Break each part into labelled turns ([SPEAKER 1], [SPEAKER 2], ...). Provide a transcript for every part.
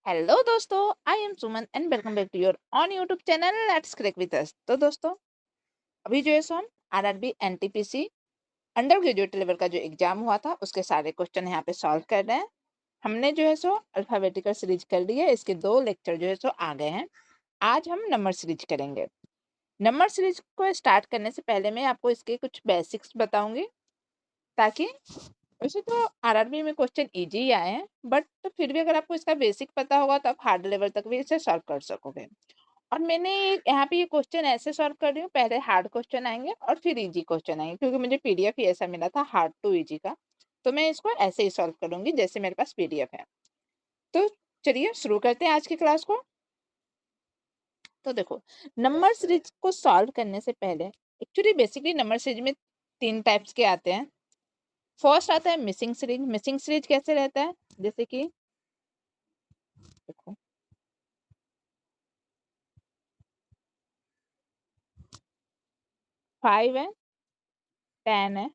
[SPEAKER 1] Hello दोस्तों, I am Suman and welcome back to your own YouTube channel let's crack with us. तो दोस्तों, अभी जो है सो हम RRB NTPC undergraduate level का जो एग्जाम हुआ था उसके सारे क्वेश्चन यहाँ पे सॉल्व कर रहे हैं। हमने जो है सो अल्फाबेटिकल सीरीज कर ली है, इसके 2 लेक्चर जो है सो आ गए हैं। आज हम नंबर सीरीज करेंगे। नंबर सीरीज को स्टार्ट करने से पहले मैं आपको इसके कुछ बेसिक्स बताऊंगी, ताकि वैसे तो आरआरबी में क्वेश्चन इजी ही आए हैं, बट तो फिर भी अगर आपको इसका बेसिक पता होगा तो आप हार्ड लेवल तक भी इसे सॉल्व कर सकोगे। और मैंने यहाँ पे ये क्वेश्चन ऐसे सॉल्व कर रही हूँ, पहले हार्ड क्वेश्चन आएंगे और फिर इजी क्वेश्चन आएंगे, क्योंकि मुझे पीडीएफ ही ऐसा मिला था हार्ड टू इजी का। तो मैं इसको ऐसे ही सॉल्व करूंगी जैसे मेरे पास पीडीएफ है। तो चलिए शुरू करते हैं आज की क्लास को। तो देखो, नंबर सीरीज को सॉल्व करने से पहले एक्चुअली बेसिकली नंबर सीरीज में 3 टाइप्स के आते हैं। फर्स्ट आता है मिसिंग सीरीज। मिसिंग सीरीज कैसे रहता है, जैसे कि देखो 5 है, 10 है,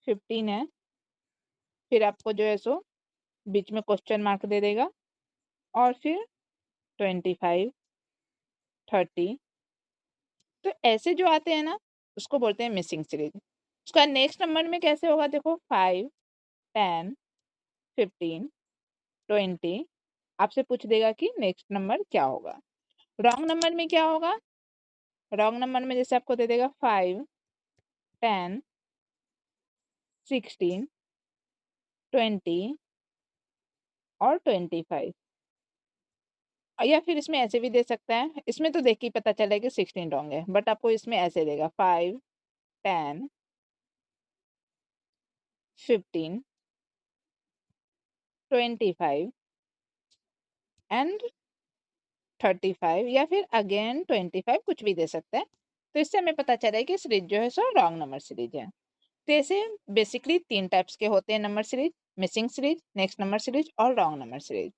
[SPEAKER 1] 15 है, फिर आपको जो है सो बीच में क्वेश्चन मार्क दे देगा, और फिर 25, 30। तो ऐसे जो आते हैं ना, उसको बोलते हैं मिसिंग सीरीज। उसका नेक्स्ट नंबर में कैसे होगा, देखो 5, 10, 15, 20। आपसे पूछ देगा कि नेक्स्ट नंबर क्या होगा। रॉन्ग नंबर में क्या होगा, रॉन्ग नंबर में जैसे आपको दे देगा 5, 10, 16, 20 और 25। या फिर इसमें ऐसे भी दे सकता है, इसमें तो देख के ही पता चलेगा कि 16 रॉन्ग है, बट आपको इसमें ऐसे देगा 5, 10, 15, 25 एंड 35, या फिर अगेन 25, कुछ भी दे सकता है। तो इससे हमें पता चला है कि सीरीज जो है सो रॉन्ग नंबर सीरीज है। तो ऐसे बेसिकली 3 टाइप्स के होते हैं number series: missing series, next number series और रॉन्ग नंबर सीरीज।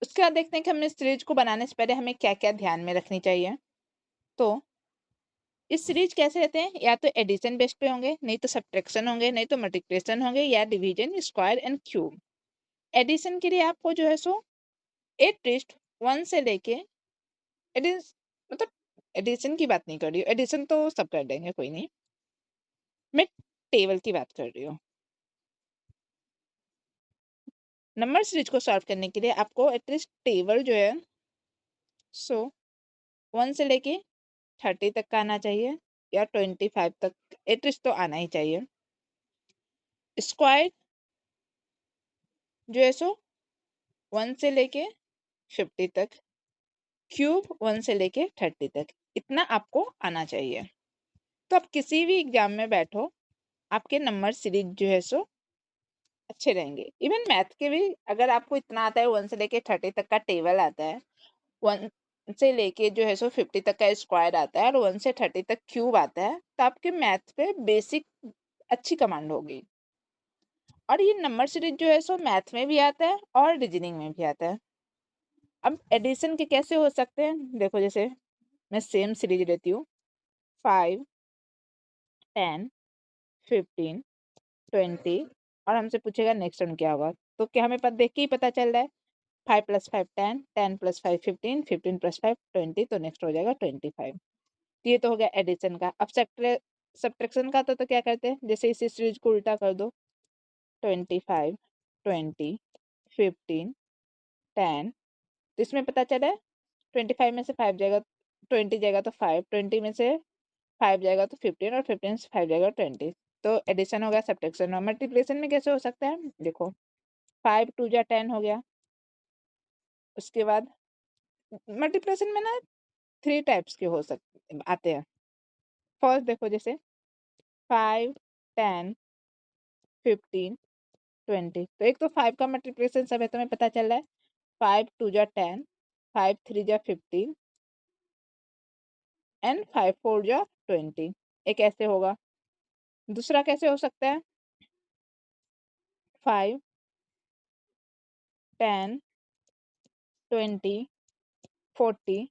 [SPEAKER 1] उसके बाद देखते हैं कि हमें सीरीज को बनाने से पहले हमें क्या क्या ध्यान में रखनी चाहिए। तो इस सीरीज कैसे रहते हैं, या तो एडिशन बेस्ड पे होंगे, नहीं तो सब्ट्रैक्शन होंगे, नहीं तो मल्टीप्लिकेशन होंगे, या division, square and cube. Addition के लिए आपको जो है सो एटलीस्ट 1 से लेके एडिस मतलब एडिशन की बात नहीं कर रही हूँ, एडिशन तो सब कर देंगे, कोई नहीं। मैं टेबल की बात कर रही हूँ। नंबर सीरीज को सॉल्व करने के लिए आपको एटलीस्ट टेबल जो है सो 1 से लेके 30 तक का आना चाहिए, या 25 तक एटलीस्ट तो आना ही चाहिए। स्क्वायर जो है सो 1 से लेके 50 तक, क्यूब 1 से लेके 30 तक, इतना आपको आना चाहिए। तो आप किसी भी एग्जाम में बैठो, आपके नंबर सीरीज जो है सो अच्छे रहेंगे। इवन मैथ के भी अगर आपको इतना आता है, 1 से लेके 30 तक का टेबल आता है, 1 से लेके जो है सो 50 तक का स्क्वायर आता है, और 1 से 30 तक क्यूब आता है, तो आपके मैथ पे बेसिक अच्छी कमांड होगी। और ये नंबर सीरीज जो है सो मैथ में भी आता है और रीजनिंग में भी आता है। अब एडिशन के कैसे हो सकते हैं, देखो जैसे मैं सेम सीरीज लेती हूँ, 5, 10, 15, 20, और हमसे पूछेगा नेक्स्ट वन क्या होगा। तो क्या हमें देख के ही पता चल रहा है, 5 + 5 10, 10 + 5 15, 15 + 5 20, तो नेक्स्ट हो जाएगा 25। तो ये तो हो गया एडिशन का। अब सब्ट्रैक्शन का तो क्या करते हैं, जैसे इसी सीरीज को उल्टा कर दो, 25, 20, 15, 10। तो इसमें पता चला है 25 में से 5 जाएगा, 20 जाएगा तो 5, 20 में से 5 जाएगा तो 15, और 15 से 5 जाएगा 20। तो एडिशन हो गया, सब्ट्रैक्शन और मल्टीप्लिकेशन में कैसे हो सकता है, देखो 5 2 जा 10 हो गया। उसके बाद मल्टीप्लिकेशन में ना 3 टाइप्स के हो सकते आते हैं। फर्स्ट देखो, जैसे 5, 10, 15, 20। तो एक तो 5 का मल्टीप्लिकेशन सब है, तो हमें पता चल रहा है 5 2 जा 10, 5 3 जा 15 एंड 5 4 जा 20। एक ऐसे होगा। दूसरा कैसे हो सकता है, 5, 10, 20, 40।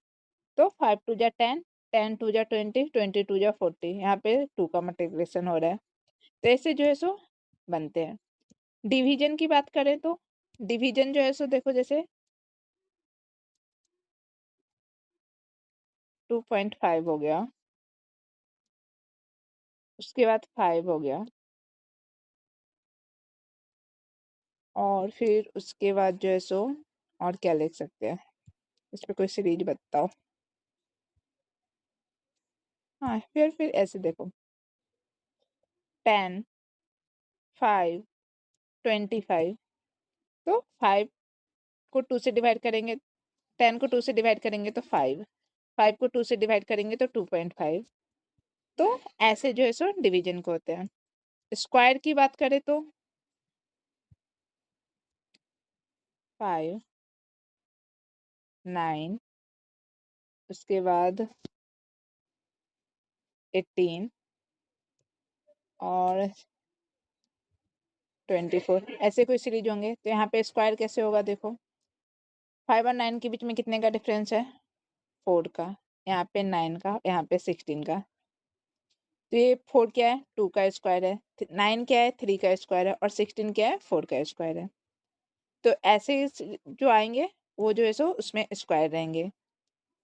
[SPEAKER 1] तो 5 2 जा 10, 10 2 जा 20, 20 2 जा 40। यहाँ पे 2 का मल्टीप्लिकेशन हो रहा है। तो ऐसे जो है सो बनते हैं। डिवीजन की बात करें तो डिवीजन जो है सो देखो, जैसे 2.5 हो गया, उसके बाद 5 हो गया, और फिर उसके बाद जो है सो और क्या लिख सकते हैं, इस पे कोई सीरीज बताओ। हाँ, फिर ऐसे देखो, 10, 5, 25। तो 5 को 2 से डिवाइड करेंगे, 10 को 2 से डिवाइड करेंगे तो 5, 5 को 2 से डिवाइड करेंगे तो 2.5। तो ऐसे जो है सो डिवीजन को होते हैं। स्क्वायर की बात करें तो 5, 9, उसके बाद 18 और 24, ऐसे कोई सीरीज होंगे। तो यहाँ पे स्क्वायर कैसे होगा, देखो 5 और 9 के बीच में कितने का डिफरेंस है, 4 का, यहाँ पे 9 का, यहाँ पे 16 का। तो ये 4 क्या है, 2 का स्क्वायर है, 9 क्या है, 3 का स्क्वायर है, और 16 क्या है, 4 का स्क्वायर है। तो ऐसे जो आएंगे वो जो है सो उसमें स्क्वायर रहेंगे।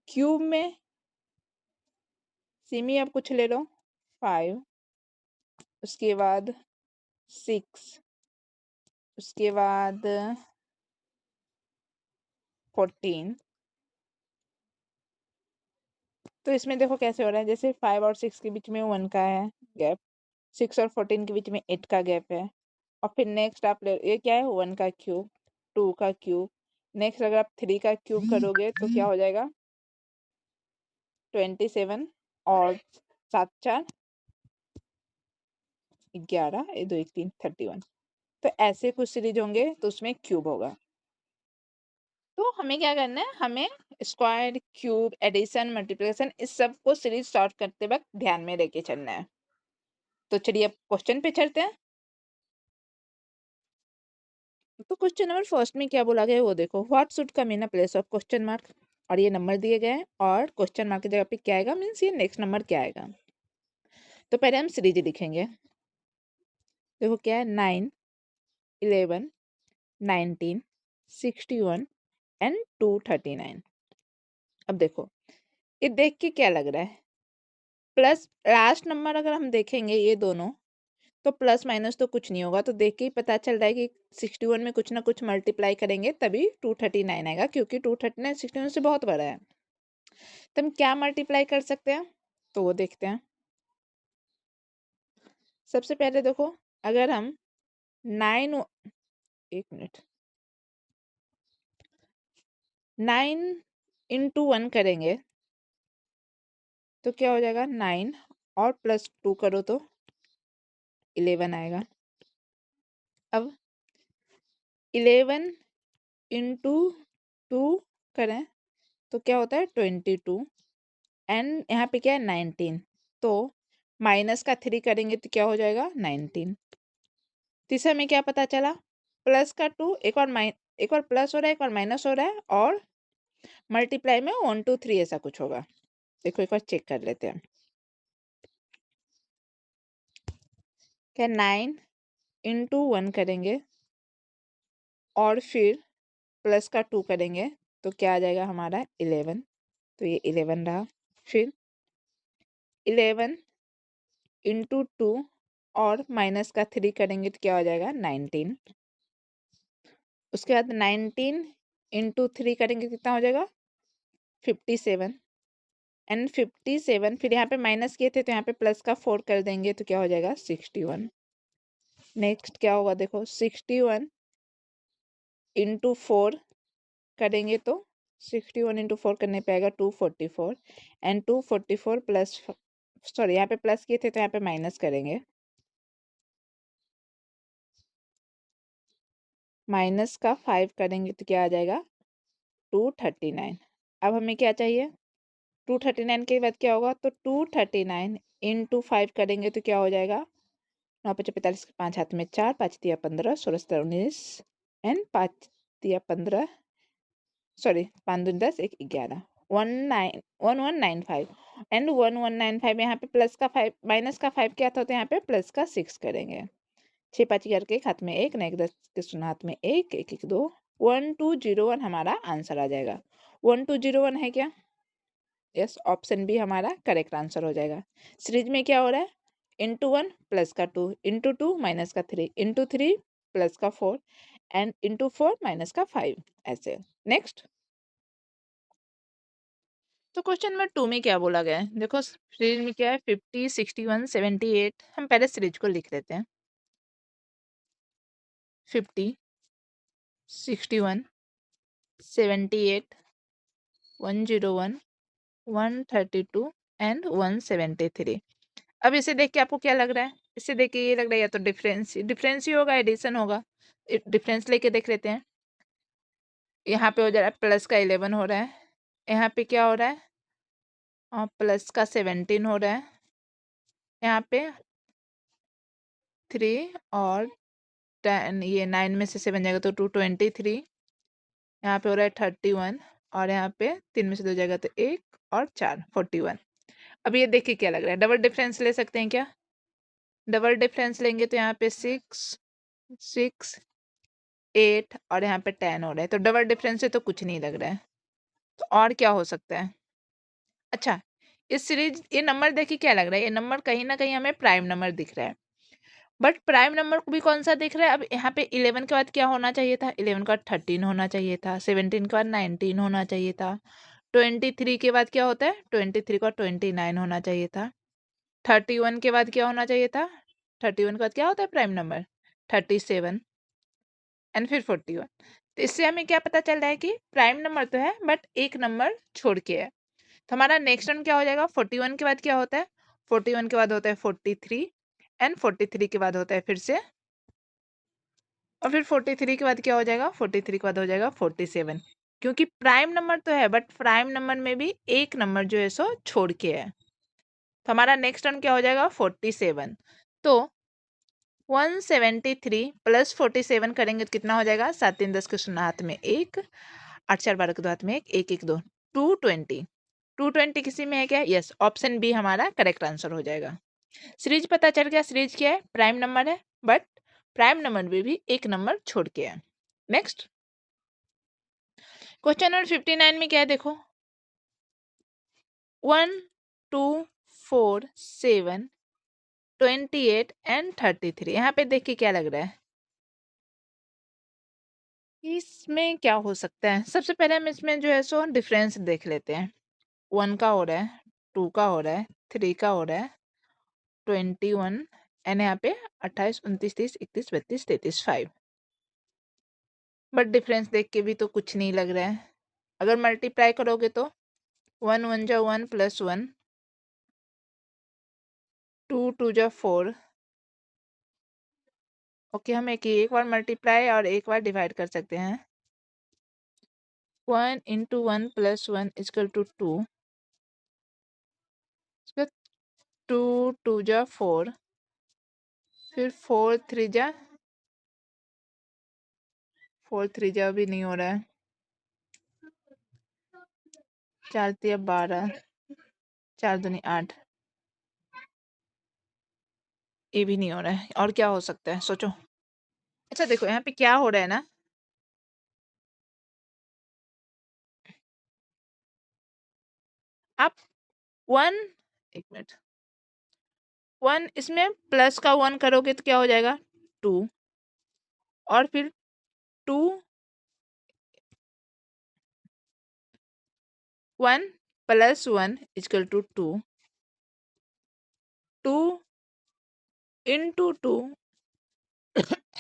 [SPEAKER 1] क्यूब में सिमी अब कुछ ले लो, 5, उसके बाद 6, उसके बाद 14। तो इसमें देखो कैसे हो रहा है, जैसे 5 और 6 के बीच में 1 का है गैप, 6 और 14 के बीच में 8 का गैप है, और फिर नेक्स्ट आप ले, ये क्या है, 1 का क्यूब, 2 का क्यूब, नेक्स्ट अगर आप 3 का क्यूब करोगे तो क्या हो जाएगा, 27, और 7 4 11, ये 2 1 3 31। तो ऐसे कुछ सीरीज होंगे तो उसमें क्यूब होगा। तो हमें क्या करना है, हमें स्क्वायर, क्यूब, एडिशन, मल्टीप्लिकेशन, इस सब को सीरीज सॉल्व करते वक्त ध्यान में लेके चलना है। तो चलिए अब क्वेश्चन पे चलते हैं। तो क्वेश्चन नंबर फर्स्ट में क्या बोला गया है वो देखो, what should come in a place of question mark, और ये नंबर दिए गए हैं, और क्वेश्चन मार्क की जगह पे क्या आएगा, मीन्स ये नेक्स्ट नंबर क्या आएगा। तो पहले हम सीरीज लिखेंगे। देखो क्या है, 9, 11, 19, 61 एंड 239। अब देखो, ये देख के क्या लग रहा है, प्लस लास्ट नंबर अगर हम देखेंगे ये दोनों, तो प्लस माइनस तो कुछ नहीं होगा, तो देख के ही पता चल रहा है कि 61 में कुछ ना कुछ मल्टीप्लाई करेंगे तभी 239 आएगा, क्योंकि 239 61 से बहुत बड़ा है। तो हम क्या मल्टीप्लाई कर सकते हैं, तो वो देखते हैं। सबसे पहले देखो, अगर हम 9, एक मिनट, 9 इंटू 1 करेंगे तो क्या हो जाएगा, 9 और प्लस 2 करो तो 11 आएगा। अब 11 इंटू 2 करें तो क्या होता है, 22, एंड यहाँ पे क्या है, 19। तो माइनस का 3 करेंगे तो क्या हो जाएगा, 19। तीसरा में क्या पता चला, प्लस का 2, एक और प्लस हो रहा है, एक और माइनस हो रहा है, और मल्टीप्लाई में 1 2 3 ऐसा कुछ होगा। देखो एक बार चेक कर लेते हैं, क्या 9 इंटू 1 करेंगे और फिर प्लस का 2 करेंगे तो क्या आ जाएगा हमारा, 11। तो ये 11 रहा। फिर 11 इंटू 2 और माइनस का 3 करेंगे तो क्या हो जाएगा, 19। उसके बाद 19 इंटू 3 करेंगे कितना हो जाएगा, 57, एंड 57 फिर यहाँ पे माइनस किए थे तो यहाँ पे प्लस का 4 कर देंगे तो क्या हो जाएगा, 61। नेक्स्ट क्या होगा, देखो 61 इंटू 4 करेंगे तो 61 इंटू 4 करने पे आएगा 244, एंड 244 प्लस, सॉरी यहाँ पे प्लस किए थे तो यहाँ पे माइनस करेंगे, माइनस का 5 करेंगे तो क्या आ जाएगा, 239। अब हमें क्या चाहिए, 239 के बाद क्या होगा, तो 239 इंटू 5 करेंगे तो क्या हो जाएगा, 9 5 45, 5 हाथ में 4, 5 दिया 15, 16 17 19, एंड 5 दिया 15, सॉरी 5 दूनी 10, 1 11, 1195, एंड 1195 यहाँ पे प्लस का 5 माइनस का 5 क्या था, तो यहाँ पे प्लस का 6 करेंगे। 6 5 करके एक हाथ में 1, ना 1 10 के शून्य हाथ में 1 1 1 2, 1201 हमारा आंसर आ जाएगा। 1201 है क्या, यस, ऑप्शन बी हमारा करेक्ट आंसर हो जाएगा। सीरीज में क्या हो रहा है, इंटू 1 प्लस का 2, इंटू 2 माइनस का 3, इंटू 3 प्लस का 4 एंड इंटू 4 माइनस का 5, ऐसे। नेक्स्ट, तो क्वेश्चन नंबर 2 में क्या बोला गया है, देखो सीरीज में क्या है, 50, 61, 78। हम पहले सीरीज को लिख लेते हैं। 50, 61, 78, 101, 132 एंड 173। अब इसे देख के आपको क्या लग रहा है, इसे देख के ये लग रहा है या तो डिफरेंस ही होगा, एडिशन होगा। डिफरेंस लेके देख लेते हैं। यहाँ पे हो जा रहा है प्लस का 11 हो रहा है, यहाँ पे क्या हो रहा है, प्लस का 17 हो रहा है, यहाँ पे 3 और 10, ये 9 में से 7 जाएगा तो 223, यहाँ पे हो रहा है 31 और यहाँ पे 3 में से 2 जाएगा तो 1 और 4 41। अब ये देखिए क्या लग रहा है, डबल डिफरेंस ले सकते हैं क्या, डबल डिफरेंस लेंगे तो यहाँ पे 6, 6, 8 और यहाँ पे 10 हो रहा है, तो डबल डिफरेंस से तो कुछ नहीं लग रहा है, तो और क्या हो सकता है। अच्छा, इस सीरीज ये नंबर देखिए क्या लग रहा है, ये नंबर कहीं ना कहीं हमें प्राइम नंबर दिख रहा है, बट प्राइम नंबर को भी कौन सा दिख रहा है। अब यहाँ पे 11 के बाद क्या होना चाहिए था, 11 के बाद 13 होना चाहिए था, 17 के बाद 19 होना चाहिए था, 23 के बाद क्या होता है, 23 का 29 होना चाहिए था, 31 के बाद क्या होना चाहिए था, 31 के बाद क्या होता है प्राइम नंबर, 37 एंड फिर 41। तो इससे हमें क्या पता चल रहा है कि प्राइम नंबर तो है बट एक नंबर छोड़ के है। तो हमारा नेक्स्ट वन क्या हो जाएगा, 41 के बाद क्या होता है, 41 के बाद होता है 43 एंड 43 के बाद होता है फिर से, और फिर 43 के बाद क्या हो जाएगा, 43 के बाद हो जाएगा 47, क्योंकि प्राइम नंबर तो है बट प्राइम नंबर में भी एक नंबर जो है सो छोड़ के है। तो हमारा नेक्स्ट वन क्या हो जाएगा, 47। तो 173 प्लस 47 करेंगे तो कितना हो जाएगा, 7 3 10 के शून्य हाथ में 1, 8 4 12 के 2 हाथ में 1, 1 1 2, 220। 220 किसी में है क्या, यस, ऑप्शन बी हमारा करेक्ट आंसर हो जाएगा। सीरीज पता चल गया, सीरीज क्या है, प्राइम नंबर है बट प्राइम नंबर में भी एक नंबर छोड़ के है। नेक्स्ट, क्वेश्चन नंबर 59 में क्या है, देखो 1 2 4 7 28 एंड 33। यहाँ पे देख के क्या लग रहा है, इसमें क्या हो सकता है। सबसे पहले हम इसमें जो है सो डिफरेंस देख लेते हैं। 1 का हो रहा है, 2 का हो रहा है, 3 का हो रहा है, 21 एंड यहाँ पे 28 29 30 31 32 33 5, बट डिफरेंस देख के भी तो कुछ नहीं लग रहा है। अगर मल्टीप्लाई करोगे तो 1 1 जा 1 प्लस 1, 2 2 जा 4। ओके, हम एक बार मल्टीप्लाई और एक बार डिवाइड कर सकते हैं। 1 इंटू 1 प्लस 1 इजकल टू 2, 2 2 जा 4, फिर 4 3 जा 4 3 जा भी नहीं हो रहा है, 4 3 12, 4 दूनी 8, ये भी नहीं हो रहा है। और क्या हो सकता है, सोचो। अच्छा देखो यहाँ पे क्या हो रहा है ना, आप 1, एक मिनट, 1 इसमें प्लस का 1 करोगे तो क्या हो जाएगा, 2, और फिर 2 1 plus 1 is equal to 2, 2 into 2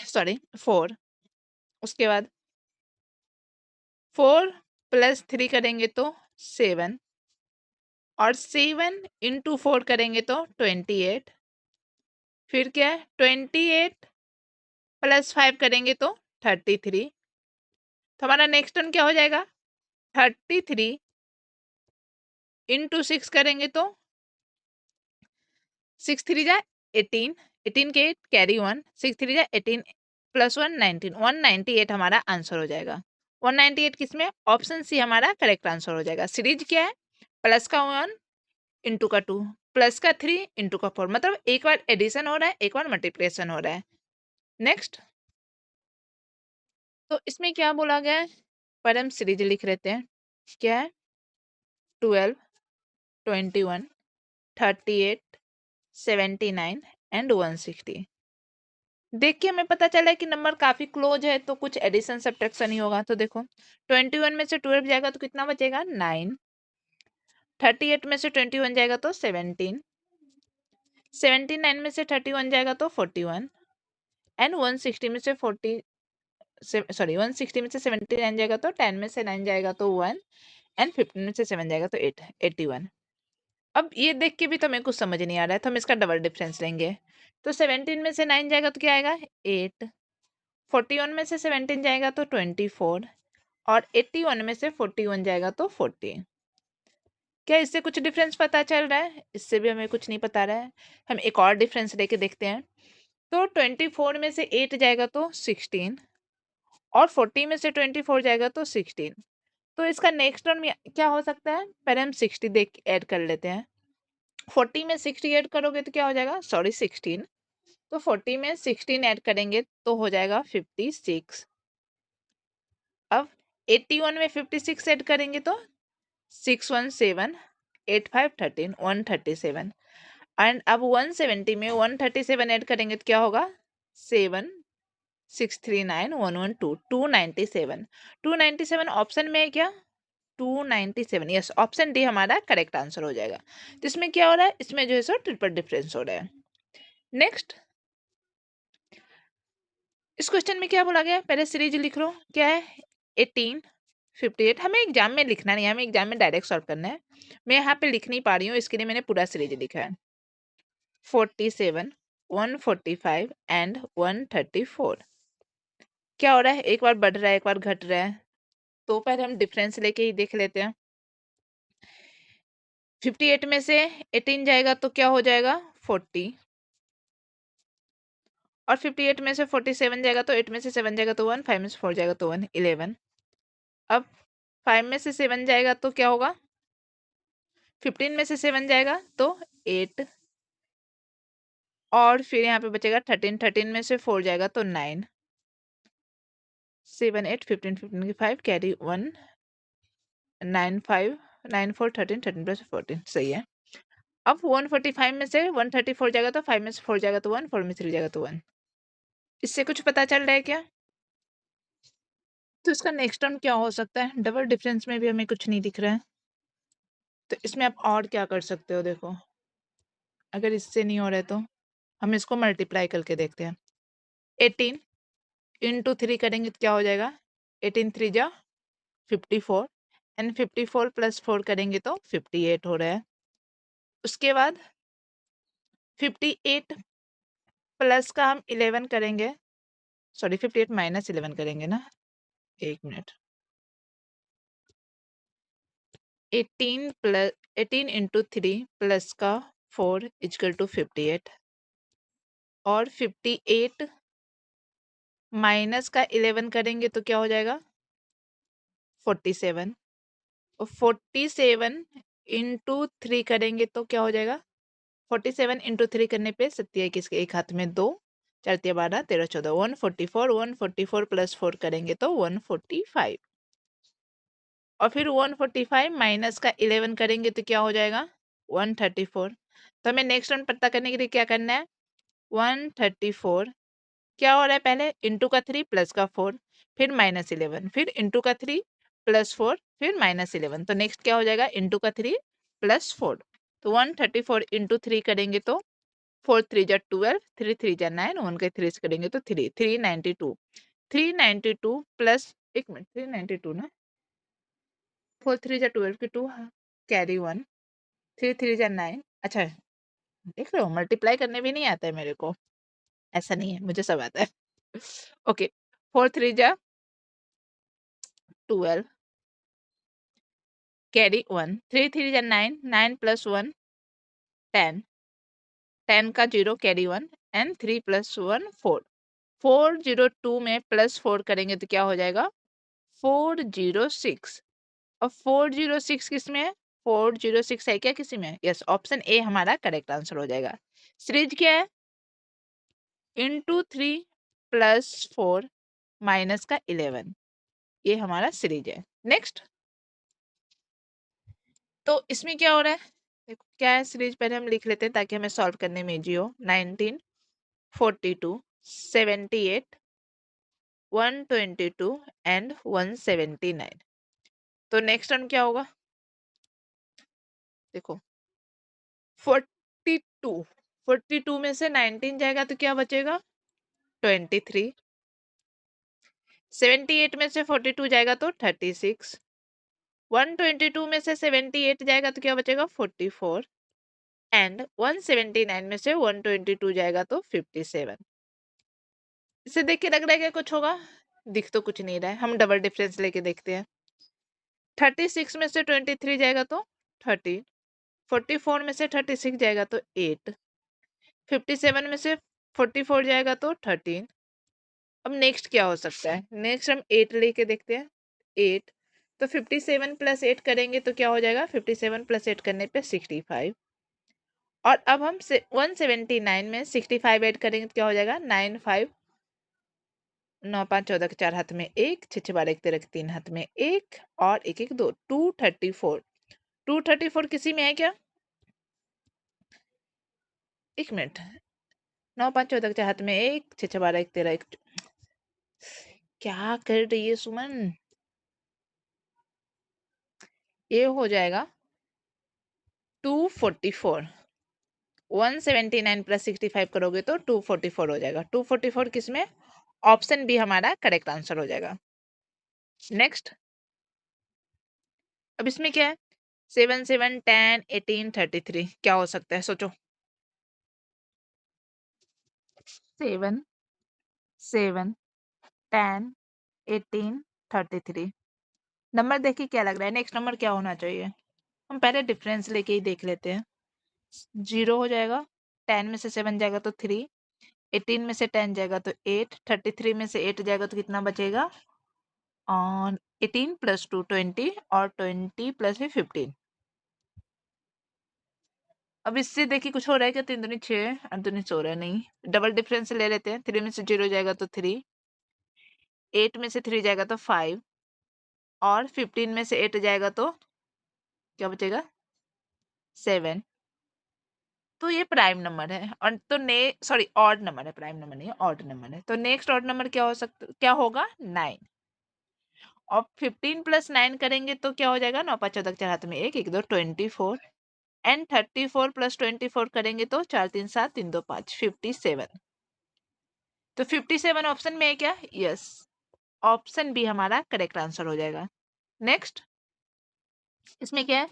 [SPEAKER 1] sorry 4, उसके बाद 4 प्लस 3 करेंगे तो 7, और 7 इंटू 4 करेंगे तो 28, फिर क्या है 28 प्लस 5 करेंगे तो 33। तो हमारा नेक्स्ट वन क्या हो जाएगा, 33 इंटू 6 करेंगे तो 6 3 जा 18, 18 के कैरी 1, 6 3 जा 18 प्लस 1 19, 198 हमारा आंसर हो जाएगा। 198 किसमें, ऑप्शन सी हमारा करेक्ट आंसर हो जाएगा। सीरीज क्या है, प्लस का 1 इंटू का 2 प्लस का 3 इंटू का 4, मतलब एक बार एडिशन हो रहा है एक बार मल्टीप्लिकेशन हो रहा है। नेक्स्ट, तो इसमें क्या बोला गया है, पर हम सीरीज लिख लेते हैं। क्या है, 12 21, 38, 79 एंड 160। देख के हमें पता चला है कि नंबर काफी क्लोज है, तो कुछ एडिशन सब्ट्रैक्शन ही होगा। तो देखो 21 में से 12 जाएगा तो कितना बचेगा 9, 38 में से 21 जाएगा तो 17, 79 में से 31 जाएगा तो 41 एंड 160 में से 160 में से 79 जाएगा तो 10 में से 9 जाएगा तो 1 एंड 15 में से 7 जाएगा तो 8, 81। अब ये देख के भी तो मेरे को समझ नहीं आ रहा है, तो हम इसका डबल डिफरेंस लेंगे। तो 17 में से 9 जाएगा तो क्या आएगा 8, 41 में से 17 जाएगा तो 24 और 81 में से 41 जाएगा तो 40। क्या इससे कुछ डिफरेंस पता चल रहा है? इससे भी हमें कुछ नहीं पता रहा है। हम एक और डिफरेंस लेके देखते हैं। तो 24 में से 8 जाएगा तो 16 और 40 में से 24 जाएगा तो 16। तो इसका नेक्स्ट टर्म क्या हो सकता है? पहले हम 60 देख ऐड कर लेते हैं। 40 में 60 ऐड करोगे तो क्या हो जाएगा, सॉरी 16। तो 40 में 16 ऐड करेंगे तो हो जाएगा 56। अब 81 में 56 ऐड करेंगे तो 617, 85 13, 137। एंड अब 170 में 137 ऐड करेंगे तो क्या होगा 7, 639, 112, 297। 297 ऑप्शन में है क्या? 297, यस, ऑप्शन डी हमारा करेक्ट आंसर हो जाएगा। तो इसमें क्या हो रहा है, इसमें जो है सो ट्रिपल डिफरेंस हो रहा है। नेक्स्ट, इस क्वेश्चन में क्या बोला गया, पहले सीरीज लिख लो। क्या है 18, 58। हमें एग्जाम में लिखना नहीं है, हमें एग्जाम में डायरेक्ट सॉल्व करना है। मैं यहाँ पे लिख नहीं पा रही हूँ, इसके लिए मैंने पूरा सीरीज लिखा है। 47, 145 एंड 134। क्या हो रहा है, एक बार बढ़ रहा है एक बार घट रहा है। तो पहले हम डिफरेंस लेके ही देख लेते हैं। 58 में से 18 जाएगा तो क्या हो जाएगा 40 और 58 में से 47 जाएगा तो 8 में से 7 जाएगा तो 1, 5 में से 4 जाएगा तो 1, 11। अब 5 में से 7 जाएगा तो क्या होगा, 15 में से 7 जाएगा तो 8 और फिर यहाँ पे बचेगा 13, 13 में से 4 जाएगा तो 9, 7 8 15, 15 की 5 कैरी 1, 9 5 9 4 13, 13 प्लस 14, सही है। अब 145 में से 134 जाएगा तो 5 में से 4 जाएगा तो 1, 4 में से 3 जाएगा तो 1। इससे कुछ पता चल रहा है क्या? तो इसका नेक्स्ट टर्म क्या हो सकता है? डबल डिफरेंस में भी हमें कुछ नहीं दिख रहा है, तो इसमें आप और क्या कर सकते हो, देखो अगर इससे नहीं हो रहा है तो हम इसको मल्टीप्लाई करके देखते हैं। 18 इंटू 3 करेंगे तो क्या हो जाएगा, 18 3 जा 54 एंड 54 प्लस 4 करेंगे तो 58 हो रहा है। उसके बाद 58 प्लस का हम 11 करेंगे, सॉरी 58 माइनस 11 करेंगे ना, एक मिनट। 18 इंटू 3 प्लस का 4 इजकल टू 58 और 58 माइनस का 11 करेंगे तो क्या हो जाएगा 47 और 47 इंटू 3 करेंगे तो क्या हो जाएगा, 47 इंटू 3 करने पे सत्या किसके एक हाथ में 2, 4 तिया 12 13 14, 144, 144 प्लस 4 करेंगे तो 145 और फिर 145 माइनस का 11 करेंगे तो क्या हो जाएगा 134। तो हमें नेक्स्ट वन पता करने के लिए क्या करना है, 134 क्या हो रहा है, पहले इंटू का 3 प्लस का 4 फिर माइनस 11 फिर इंटू का 3 प्लस 4 फिर माइनस 11। तो नेक्स्ट क्या हो जाएगा इंटू का 3 प्लस 4। तो 134 इंटू 3 करेंगे तो 4 3 जा 12, 3 3 जा 9, 1 के 3 करेंगे तो 3 392, 392 प्लस, एक मिनट 392 ना, 4 3 जा 12 की 2 कैरी 1, 3 3 जा 9। अच्छा देख रहे हो, मल्टीप्लाई करने भी नहीं आता है मेरे को, ऐसा नहीं है, मुझे सब आता है। ओके 4 3 जा 12 कैरी 1, 3 3 जा 9, 9 प्लस 1 10, 10 का 0 कैरी 1 एंड 3 प्लस 1 4, 402 में प्लस 4 करेंगे तो क्या हो जाएगा 406। अब 406 किस में है, 406 है क्या किसी में, यस, ऑप्शन ए हमारा करेक्ट आंसर हो जाएगा। सीरीज क्या है, इंटू 3 प्लस 4 माइनस का 11, ये हमारा सीरीज है। नेक्स्ट, तो इसमें क्या हो रहा है, देखो क्या है सीरीज, पहले हम लिख लेते हैं ताकि हमें सॉल्व करने में इजी हो। 19, 42, 78, 122 एंड 179। तो नेक्स्ट टर्म क्या होगा? देखो 42, 42 में से 19 जाएगा तो क्या बचेगा? 23। 78 में से 42 जाएगा तो 36। 122 में से 78 जाएगा तो क्या बचेगा? 44। एंड 179 में से 122 जाएगा तो 57। इसे देख के लग रहा है कि कुछ होगा, दिख तो कुछ नहीं रहा है। हम डबल डिफरेंस लेके देखते हैं। 36 में से 23 जाएगा तो 30। 44 में से 36 जाएगा तो 8। 57 में से 44 जाएगा तो 13। अब नेक्स्ट क्या हो सकता है? नेक्स्ट हम 8 लेके देखते हैं। 8, तो 57 प्लस 8 करेंगे तो क्या हो जाएगा? 57 प्लस 8 करने पे 65। और अब हम 179 में 65 ऐड करेंगे तो क्या हो जाएगा? 9 5 9 5 14 के 4 हाथ में 1, 6 6 12 1 13 के 3 हाथ में 1 और 1 1 2, 234। 234 किसी में है क्या? एक मिनट। 9 5 14 के 4 हाथ में 1, 6 6 12 1 13 1। क्या कर रही है सुमन? ये हो जाएगा 244। 179 प्लस 65 करोगे तो 244 हो जाएगा। 244 किसमें? ऑप्शन बी हमारा करेक्ट आंसर हो जाएगा। नेक्स्ट, अब इसमें क्या है? 7 7 10 18 33 क्या हो सकता है? सोचो। 7 7 10 18 33 नंबर देखिए क्या लग रहा है? नेक्स्ट नंबर क्या होना चाहिए? हम पहले डिफरेंस लेके ही देख लेते हैं। 0 हो जाएगा। 10 में से 7 जाएगा तो 3। 18 में से 10 जाएगा तो 8। 33 में से 8 जाएगा तो कितना बचेगा? और 18 प्लस 2 20 और 20 प्लस 15। अब इससे देखिए कुछ हो रहा है क्या? 3 दूनी 6, 8 दूनी 16 नहीं। डबल डिफरेंस ले लेते हैं। 3 में से 0 जाएगा तो 3। 8 में से 3 जाएगा तो 5 और 15 में से 8 जाएगा तो क्या बचेगा? 7। तो ये प्राइम नंबर है। और तो ने सॉरी ऑड नंबर है, प्राइम नंबर नहीं है, ऑड नंबर है। तो नेक्स्ट ऑड नंबर क्या हो सकता, क्या होगा? 9। और 15 प्लस 9 करेंगे तो क्या हो जाएगा? 9 5 14 4 हाथ में 1 1 2 24। एंड 34 प्लस 24 करेंगे तो 4 3 7 3 2 5 57। तो 57 ऑप्शन में है क्या? यस, ऑप्शन बी हमारा करेक्ट आंसर हो जाएगा। नेक्स्ट, इसमें क्या है?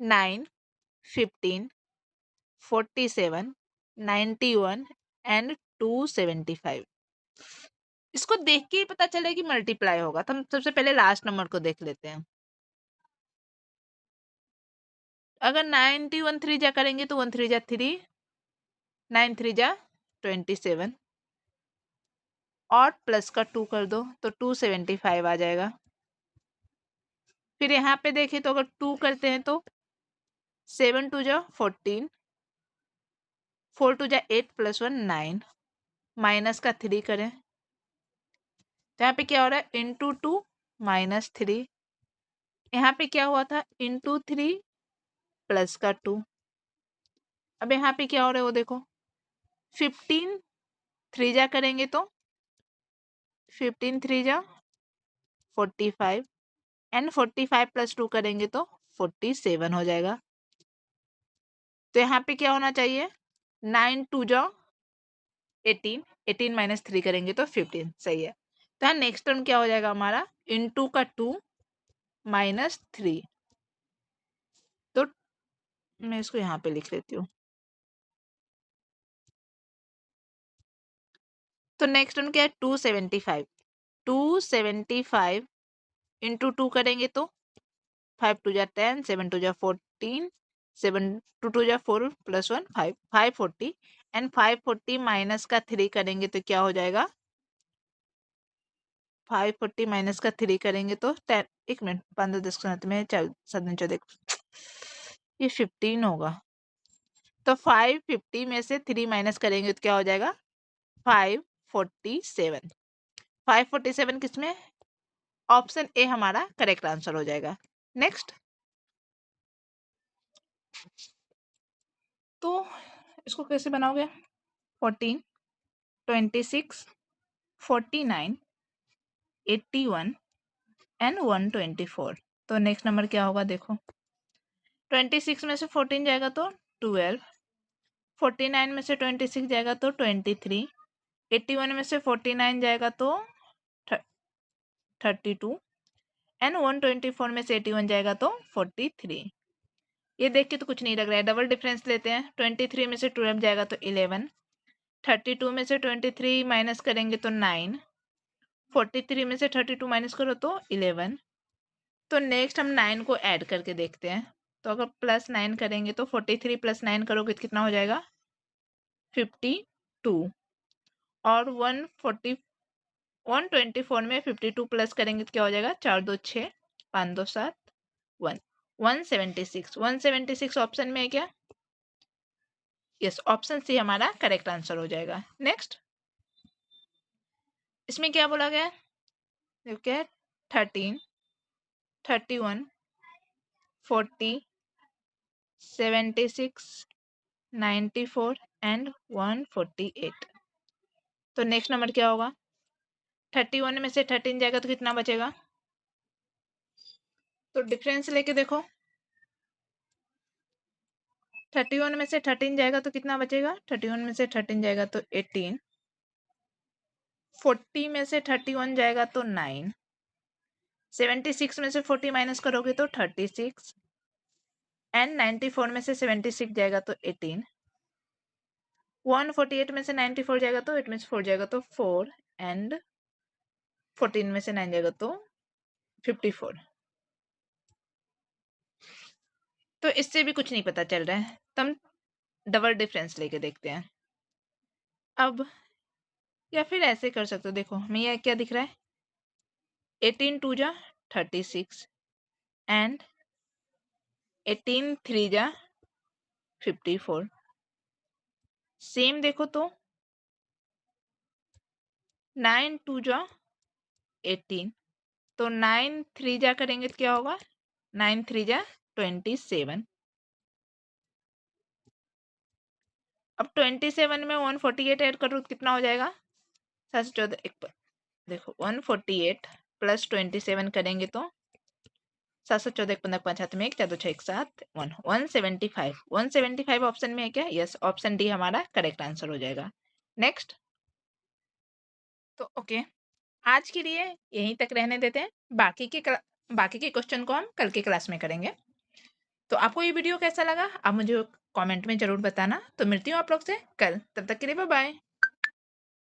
[SPEAKER 1] 9 15 47 91 एंड 275। इसको देख के ही पता चले कि मल्टीप्लाई होगा। तो हम सबसे पहले लास्ट नंबर को देख लेते हैं। अगर 91 3 जा करेंगे तो 1 3 जा 3, 9 3 जा 27 और प्लस का 2 कर दो तो 275 आ जाएगा। फिर यहाँ पे देखें तो अगर 2 करते हैं तो 7 2 जा 14, 4 2 जा 8 प्लस 1 9, माइनस का 3 करें तो यहाँ पे क्या हो रहा है? Into 2 minus 3। यहाँ पे क्या हुआ था? इंटू 3 प्लस का 2। अब यहाँ पे क्या हो रहा है वो देखो। 15 3 जा करेंगे तो 15 3 जा 45 एंड 45 प्लस 2 करेंगे तो 47 हो जाएगा। तो यहाँ पे क्या होना चाहिए? 9 2 जा 18, 18 माइनस 3 करेंगे तो 15। सही है। तो यहाँ नेक्स्ट टर्म क्या हो जाएगा हमारा? इंटू का 2 माइनस 3। तो मैं इसको यहाँ पे लिख लेती हूँ। तो नेक्स्ट टर्म क्या है? 275। 275 इंटू 2 करेंगे तो 5 2 जा 10, 7 2 जा 14, 7 2 2 जा 4 प्लस 1 5, 540 एंड 540 माइनस का 3 करेंगे तो क्या हो जाएगा? 540 माइनस का 3 करेंगे तो 10, एक मिनट, 15 10 के साथ में 7 14, ये 15 होगा। तो 550 में से 3 माइनस करेंगे तो क्या हो जाएगा? 547। 547 किसमें? ऑप्शन ए हमारा करेक्ट आंसर हो जाएगा। नेक्स्ट, तो इसको कैसे बनाओगे? 14, 26, 49, 81 एंड 124। तो नेक्स्ट नंबर क्या होगा देखो। 26 में से 14 जाएगा तो 12, 49 में से 26 जाएगा तो 23, 81 में से 49 जाएगा तो 32 एंड 124 में से 81 जाएगा तो 43। ये देख के तो कुछ नहीं लग रहा है, डबल डिफरेंस लेते हैं। 23 में से 12 जाएगा तो 11, 32 में से 23 माइनस करेंगे तो 9, 43 में से 32 माइनस करो तो 11। तो नेक्स्ट हम 9 को ऐड करके देखते हैं। तो अगर +9 करेंगे तो 43 + 9 करोगे तो कितना हो जाएगा? 52। और 124 में 52 प्लस करेंगे तो क्या हो जाएगा? 4 2 6, 5 2 7, 1, 176। 176 ऑप्शन में है क्या? यस, ऑप्शन सी हमारा करेक्ट आंसर हो जाएगा। नेक्स्ट, इसमें क्या बोला गया है? देखो क्या है? 13, 31, 40, 76, 94 एंड 148। तो नेक्स्ट नंबर क्या होगा? 31 में से 13 जाएगा तो कितना बचेगा? तो डिफरेंस लेके देखो। 31 में से 13 जाएगा तो कितना बचेगा? 31 में से 13 जाएगा तो 18, 40 में से 31 जाएगा तो 9, 76 में से 40 माइनस करोगे तो 36 एंड 94 में से 76 जाएगा तो 18, 148 में से 94 जाएगा तो इट मीन्स 4 जाएगा तो 4 एंड 14 में से 9 जाएगा तो 54। तो इससे भी कुछ नहीं पता चल रहा है, तो हम डबल डिफरेंस लेके देखते हैं। अब या फिर ऐसे कर सकते हो, देखो हमें यह क्या दिख रहा है? 18 2 जा 36 एंड 18 3 जा 54। सेम देखो तो 9 2 जा 18, तो 9 3 जा करेंगे तो क्या होगा? 9 3 जा 27। अब 27 में 148 ऐड करो तो कितना हो जाएगा? 7 14 देखो 148 + 27 करेंगे तो 7 14 15 5 हाथ में 1 4 2 6 1 7 1 175। 175 ऑप्शन में है क्या? यस, ऑप्शन डी हमारा करेक्ट आंसर हो जाएगा। नेक्स्ट, तो ओके, आज के लिए यहीं तक रहने देते हैं। बाकी के क्वेश्चन को हम कल की क्लास में करेंगे। तो आपको ये वीडियो कैसा लगा आप मुझे कमेंट में जरूर बताना। तो मिलती हूँ आप लोग से कल, तब तक के लिए बाय बाय।